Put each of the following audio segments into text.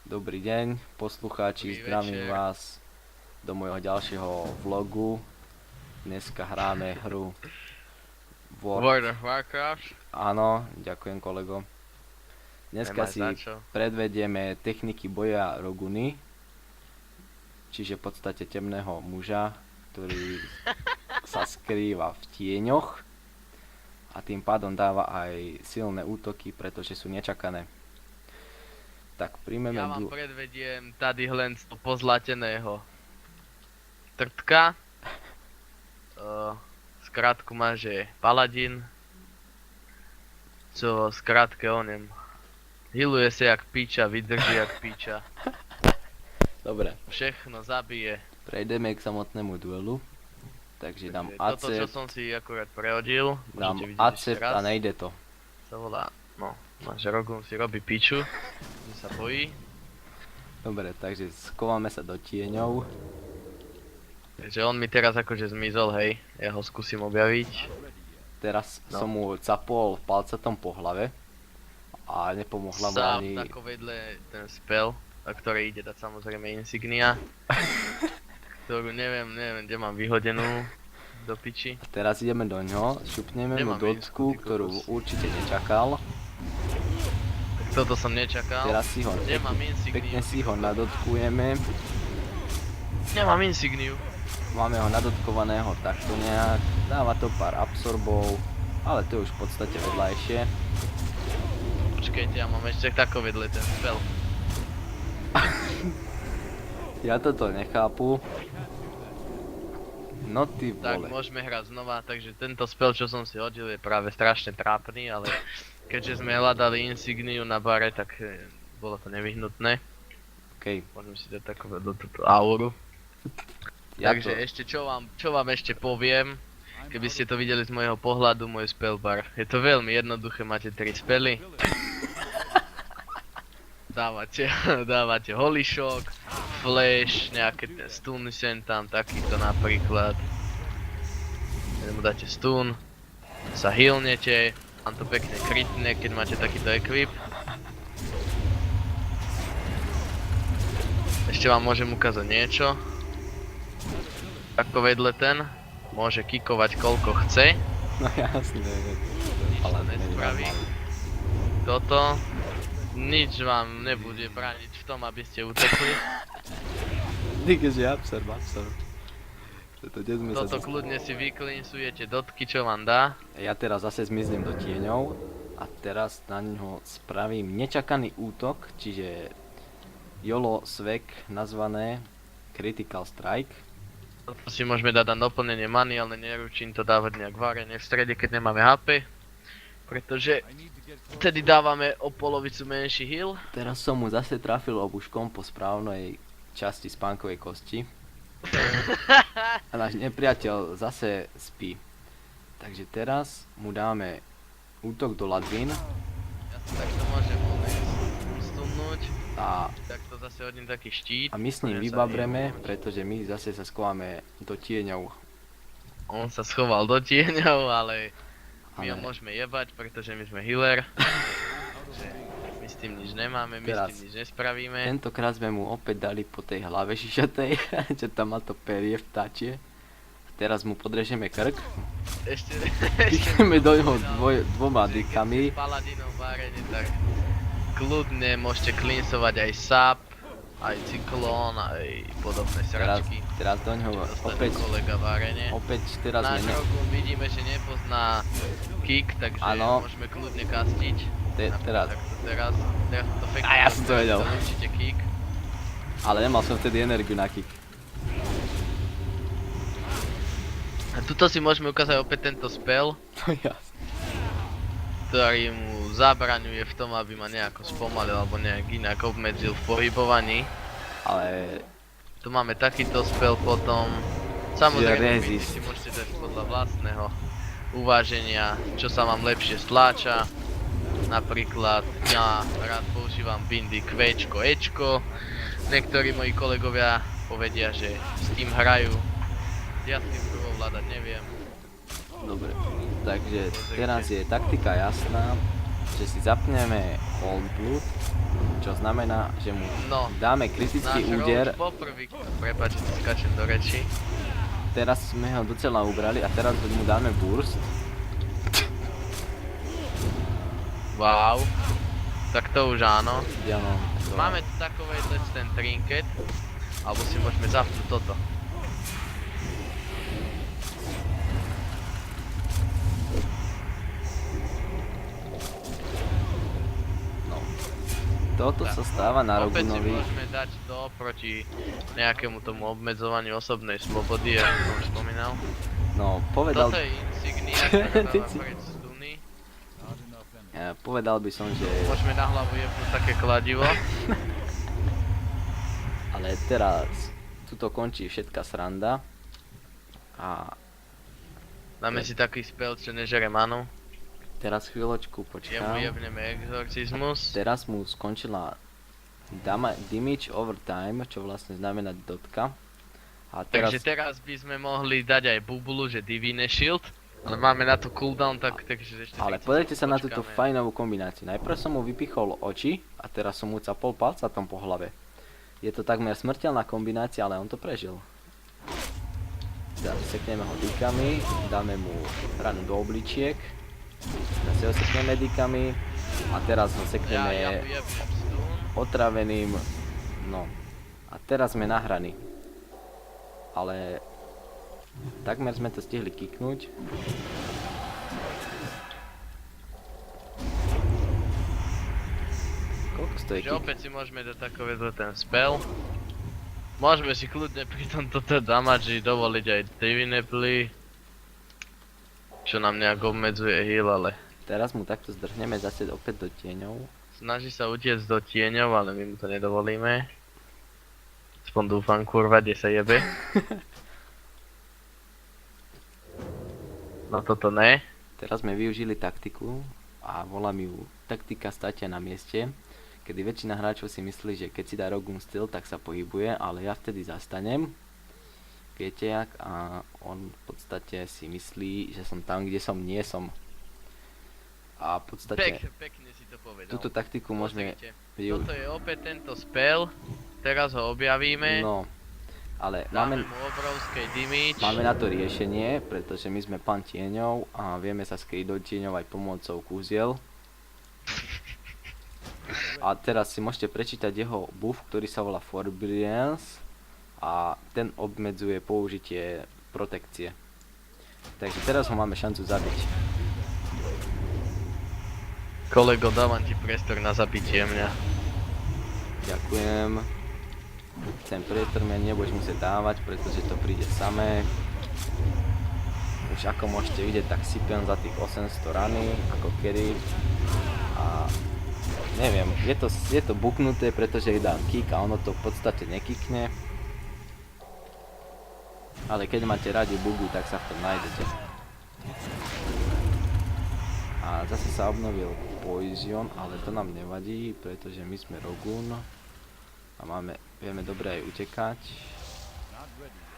Dobrý deň, poslucháči, Dobrý zdravím večer. vás do môjho ďalšieho vlogu. Dneska hráme hru World of Warcraft. Áno, ďakujem kolego. Dneska Nemáš si za čo. predvedieme techniky boja Roguny, čiže v podstate temného muža, ktorý sa skrýva v tieňoch a tým pádom dáva aj silné útoky, pretože sú nečakané. Tak príjmeme Ja vám predvediem tady len z pozlateného trtka. Skrátku má, že Paladin. Co skrátke onem. Healuje sa jak píča, vydrží jak píča. Dobre, Všechno zabije. prejdeme k samotnému duelu. Takže dám Toto, čo accept, som si akurát prehodil. dám Môžete vidieť accept ešte raz. a nejde to. Sa volá, no, že Rogun si robí piču. Že sa bojí. Dobre, takže skováme sa do tieňov. Takže on mi teraz akože zmizol, hej. Ja ho skúsim objaviť. Teraz No. som mu capol palcetom po hlave. A nepomohla mu Sám ani... tako vedle ten spell, a ktorý ide dať samozrejme insignia. Ktorú neviem, kde mám vyhodenú do piči. Teraz ideme do ňoho, šupneme mu Nemám docku, insku, ty ktorú kokos. určite nečakal. Toto som nečakal. Teraz si ho Nemám pekne insigniu. si ho nadotkujeme. Nemám insigniu. Máme ho nadotkovaného takto nejak. Dáva to pár absorbov, ale to je už v podstate vedľajšie. Počkejte, ja mám ešte tako vedle ten spell. Ja toto nechápu. No ty Tak vole. môžeme hrať znova, takže tento spell, čo som si hodil, je práve strašne trápny, ale keďže sme hľadali insigniu na bare, tak bolo to nevyhnutné. Okej, Môžem si dať takové do túto auru. ja Takže to... ešte čo vám ešte poviem, keby ste to videli z môjho pohľadu, môj spellbar. Je to veľmi jednoduché, máte 3 spely. Dávate Holy Shock, Flash, nejaké stuny sem tam, takýto napríklad. Keď mu dáte stun, sa healnete, vám to pekne kritne, keď máte takýto equip. Ešte vám môžem ukázať niečo. Ako vedle ten, môže kikovať koľko chce, No jasné. nič to nespraví. Toto, nič vám nebude brániť v tom, aby ste utekli. Díky, že absorb. Toto kde sme Toto sa... kľudne si vyklinsujete dotky, čo vám dá. Ja teraz zase zmiznem do tieňov a teraz na ňo spravím nečakaný útok, čiže YOLO svek nazvané Critical Strike. Toto si môžeme dať na doplnenie many, ale neručím to dávať nejak varene v strede, keď nemáme HP. Pretože vtedy dávame o polovicu menší heal. Teraz som mu zase trafil obuškom po správnej časti spánkovej kosti. A náš nepriateľ zase spí. Takže teraz mu dáme útok do ladvín Ja si takto môžem stunnúť. a Takto zase hodím taký štít. my s ním Môžem sa vybabreme, healnúť. pretože my zase sa skováme do tieňov. On sa schoval do tieňov, ale my ho Ale môžeme jebať, pretože my sme healer. Takže my s tým nič nemáme, my s Teraz. tým nič nespravíme. tentokrát sme mu opäť dali po tej hlave šišatej, čo tam má to perie vtáčie. Teraz mu podrežeme krk, Ešte pichneme do ňoho dvoma dykami. Paladinov v arene, tak kľudne môžete klinsovať aj sap, aj cyklón, aj podobné sračky. Teraz do ňoho opäť, Kolega v arene. teraz Náš sme Rogun vidíme, že nepozná kick, takže Áno. môžeme kľudne kastiť. teraz, Teraz to pekne. A ja som to vedel. Určite kick. ale nemal som vtedy energiu na kick. A tuto si môžeme ukázať opäť tento spell, To je jasné. ktorý mu zabraňuje v tom, aby ma nejako spomalil alebo nejak inak obmedzil v pohybovaní. Ale Tu máme takýto spell potom. Samozrejme, vy resist. si môžete dať podľa vlastného uváženia, čo sa vám lepšie stláča. Napríklad ja rád používam bindy Qčko, Ečko. Niektorí moji kolegovia povedia, že s tým hrajú. Ja s tým ovládať neviem. dobre, takže teraz je taktika jasná. že si zapneme Cold Blood, čo znamená, že mu No, dáme kritický náš úder. Roach poprvý, prepáč, že skačem do reči. Teraz sme ho docela ubrali a teraz mu dáme burst. Wow. Tak to už áno. Áno, to- Máme tu takovej ten trinket. Alebo si môžeme zapnúť toto. No. Toto Tak. sa stáva na Opäť si Rogunovi. môžeme dať to proti nejakému tomu obmedzovaniu osobnej slobody, ako som už spomínal. No, povedal, Toto je insignia, ktorá Ty dáva si- preč z Duny. povedal by som, že... Môžeme na hlavu jebnúť také kladivo. Ale teraz, tuto končí všetká sranda. A Dáme si taký spell, čo nežere manu. teraz chvíľočku Jemu počkám. jebneme exorcizmus. Teraz mu skončila damage over time, čo vlastne znamená dotka. A teraz, Takže teraz by sme mohli dať aj bubulu, že Divine Shield. Ale máme na to cooldown, takže ešte... ale 30 pozrite sa na túto počkáme. fajnovú kombináciu. Najprv som mu vypichol oči a teraz som mu capol palcatom po hlave. Je to takmer smrteľná kombinácia, ale on to prežil. Sekneme ho dýkami, dáme mu ranu do obličiek. Zase ho sekneme dýkami a teraz ho Ja sekneme mu jebnem stun. otraveným, no. A teraz sme nahraní. Ale takmer sme to stihli kiknúť. Koľko stojí Takže kick? opäť si môžeme dať takovýto ten spell. Môžeme si kľudne pri tomto damage dovoliť aj Divine Plea. Čo nám nejak obmedzuje heal, ale Teraz mu takto zdrhneme zase opäť do tieňov. snaží sa utiecť do tieňov, ale my mu to nedovolíme. Aspoň dúfam, kurva, kde sa jebe. No toto ne. Teraz sme využili taktiku a volám ju taktika státia na mieste, kedy väčšina hráčov si myslí, že keď si dá Rogun styl, tak sa pohybuje, ale ja vtedy zastanem. Viete jak? A on v podstate si myslí, že som tam, kde som nie som. A v podstate Pekne si to povedal. túto taktiku môžeme Pozrite, využiť. toto je opäť tento spell. Teraz ho objavíme. No, ale Dáme máme, mu obrovskej damage. máme na to riešenie, pretože my sme pán tieňov a vieme sa skryť do tieňov aj pomocou kúziel. A teraz si môžete prečítať jeho buff, ktorý sa volá Forbearance a ten obmedzuje použitie protekcie. Takže teraz ho máme šancu zabiť. Kolego, dávam ti priestor na zabitie mňa. Ďakujem. Ten priestor mňa nebudeš musieť dávať, pretože to príde samé. Už ako môžete vidieť, tak sypem za tých 800 rany, ako kedy. A neviem, je to buknuté, pretože ich dám kick a ono to v podstate nekikne. Ale keď máte radi bugu, tak sa v tom nájdete. A zase sa obnovil Poison, ale to nám nevadí, pretože my sme Rogun a vieme dobre aj utekať.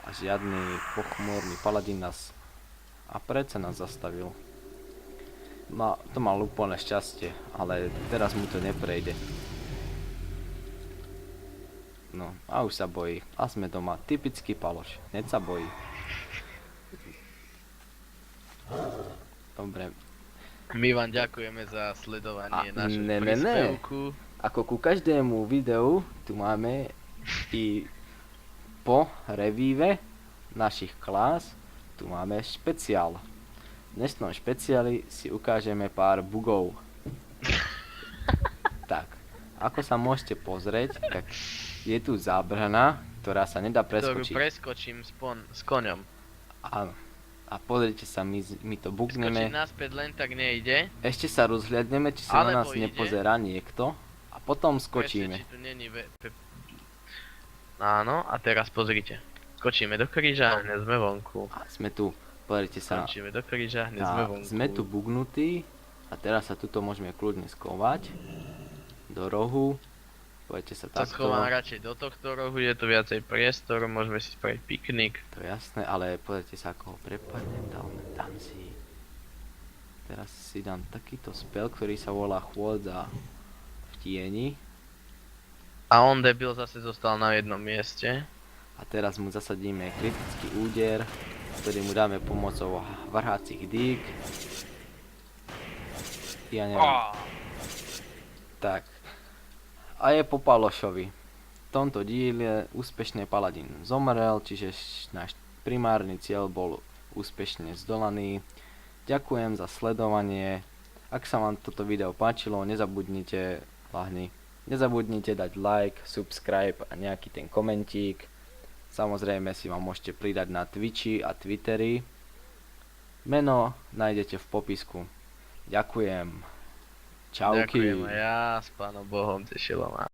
A žiadny pochmúrny paladín nás a predsa nás zastavil. To mal úplne šťastie, ale teraz mu to neprejde. No, a už sa bojí. A sme doma. Typický Paloš. Hneď sa bojí. Dobre. My vám ďakujeme za sledovanie našej ne. príspevku. Ako ku každému videu, tu máme i po revíve našich klás, tu máme špeciál. V dnešnom špeciáli si ukážeme pár bugov. Tak, ako sa môžete pozrieť, tak je tu zábrana, ktorá sa nedá Ktorú preskočiť. preskočím s koňom. Áno. A pozrite sa, my to Skočiť bugneme. naspäť len tak nejde. Ešte sa rozhľadneme, či sa na nás Alebo ide. nepozerá niekto. A potom skočíme. Ešte, či tu není Áno, a teraz pozrite. Skočíme do kríža, hneď sme vonku. A sme tu. Pozrite sa. Skočíme do kríža, hneď sme vonku. Sme tu bugnutí a teraz sa tuto môžeme kľudne skovať do rohu. Poďte sa Sa takto. schovám radšej do tohto rohu, je tu viacej priestoru, môžeme si spraviť piknik. To je jasné, ale pozrite sa, ako ho prepadnem, tam si. Teraz si dám takýto spell, ktorý sa volá Chôdza v tieni. A on debil zase zostal na jednom mieste. A teraz mu zasadíme kritický úder, ktorý mu dáme pomocou vrhácich dík. Ja neviem. Tak. A je po Palošovi. V tomto diele úspešne paladín zomrel, čiže náš primárny cieľ bol úspešne zdolaný. Ďakujem za sledovanie. Ak sa vám toto video páčilo, nezabudnite dať like, subscribe a nejaký ten komentík. Samozrejme si vám môžete pridať na Twitchi a Twitteri. Meno nájdete v popisku. Ďakujem. Čauky. Ďakujem aj ja, s pánom Bohom, tešilo ma.